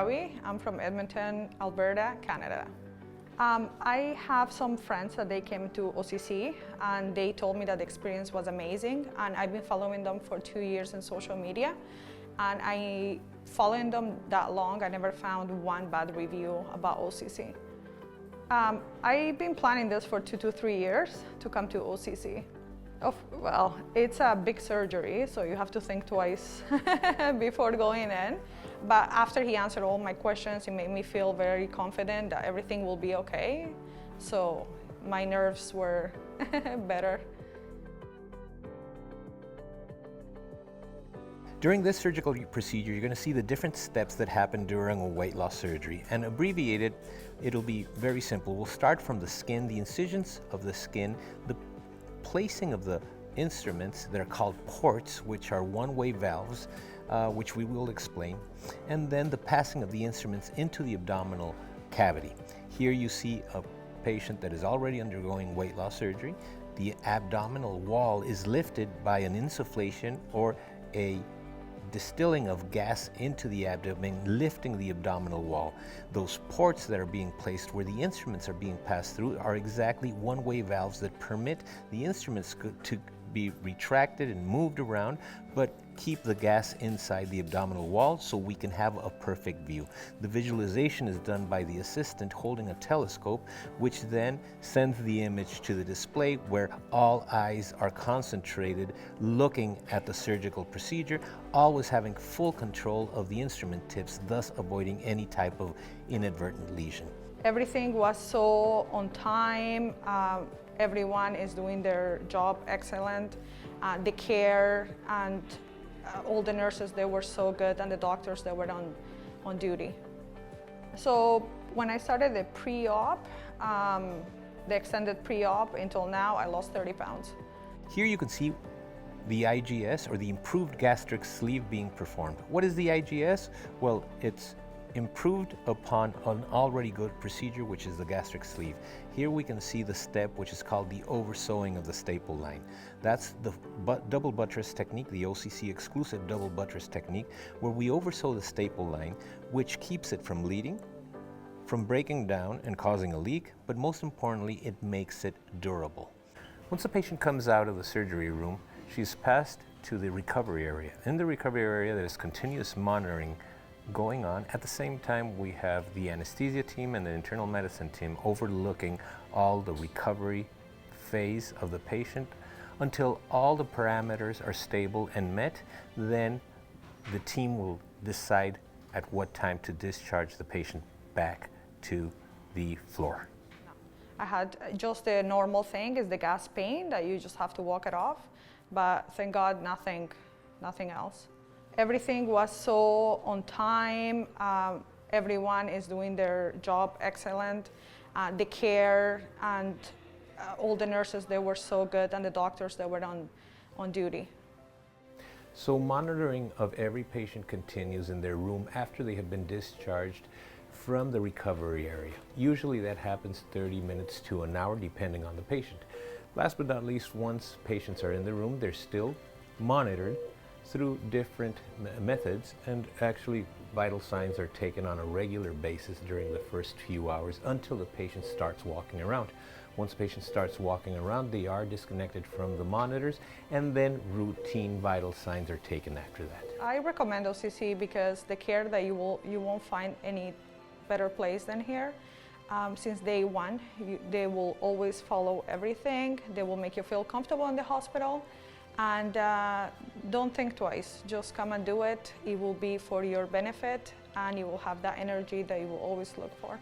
Ravi. I'm from Edmonton, Alberta, Canada. I have some friends that they came to OCC and they told me that the experience was amazing, and I've been following them for 2 years in social media, and following them that long, I never found one bad review about OCC. I've been planning this for 2 to 3 years to come to OCC. Well, it's a big surgery, so you have to think twice before going in. But after he answered all my questions, it made me feel very confident that everything will be okay. So my nerves were better. During this surgical procedure, you're going to see the different steps that happen during a weight loss surgery. And abbreviated, it'll be very simple. We'll start from the skin, the incisions of the skin, the placing of the instruments that are called ports, which are one-way valves, which we will explain, and then the passing of the instruments into the abdominal cavity. Here you see a patient that is already undergoing weight loss surgery. The abdominal wall is lifted by an insufflation or a distilling of gas into the abdomen, lifting the abdominal wall. Those ports that are being placed where the instruments are being passed through are exactly one-way valves that permit the instruments to be retracted and moved around, but keep the gas inside the abdominal wall so we can have a perfect view. The visualization is done by the assistant holding a telescope, which then sends the image to the display where all eyes are concentrated looking at the surgical procedure, always having full control of the instrument tips, thus avoiding any type of inadvertent lesion. Everything was so on time. Everyone is doing their job excellent. The care and all the nurses, they were so good, and the doctors, they were on duty. So when I started the pre-op, the extended pre-op until now, I lost 30 pounds. Here you can see the IGS, or the improved gastric sleeve, being performed. What is the IGS? Well, it's improved upon an already good procedure, which is the gastric sleeve. Here we can see the step which is called the oversewing of the staple line. That's the double buttress technique, the OCC exclusive double buttress technique, where we oversew the staple line, which keeps it from leading, from breaking down and causing a leak, but most importantly, it makes it durable. Once the patient comes out of the surgery room, she's passed to the recovery area. In the recovery area, there's continuous monitoring going on. At the same time, we have the anesthesia team and the internal medicine team overlooking all the recovery phase of the patient until all the parameters are stable and met. Then the team will decide at what time to discharge the patient back to the floor. I had just the normal thing is the gas pain that you just have to walk it off, but thank God nothing else. Everything was so on time. Everyone is doing their job excellent. The care and all the nurses, they were so good, and the doctors, they were on duty. So monitoring of every patient continues in their room after they have been discharged from the recovery area. Usually that happens 30 minutes to an hour, depending on the patient. Last but not least, once patients are in the room, they're still monitored through different methods, and actually vital signs are taken on a regular basis during the first few hours until the patient starts walking around. Once the patient starts walking around, they are disconnected from the monitors, and then routine vital signs are taken after that. I recommend OCC because the care that you won't find any better place than here. Since day one, they will always follow everything. They will make you feel comfortable in the hospital. And don't think twice, just come and do it. It will be for your benefit, and you will have that energy that you will always look for.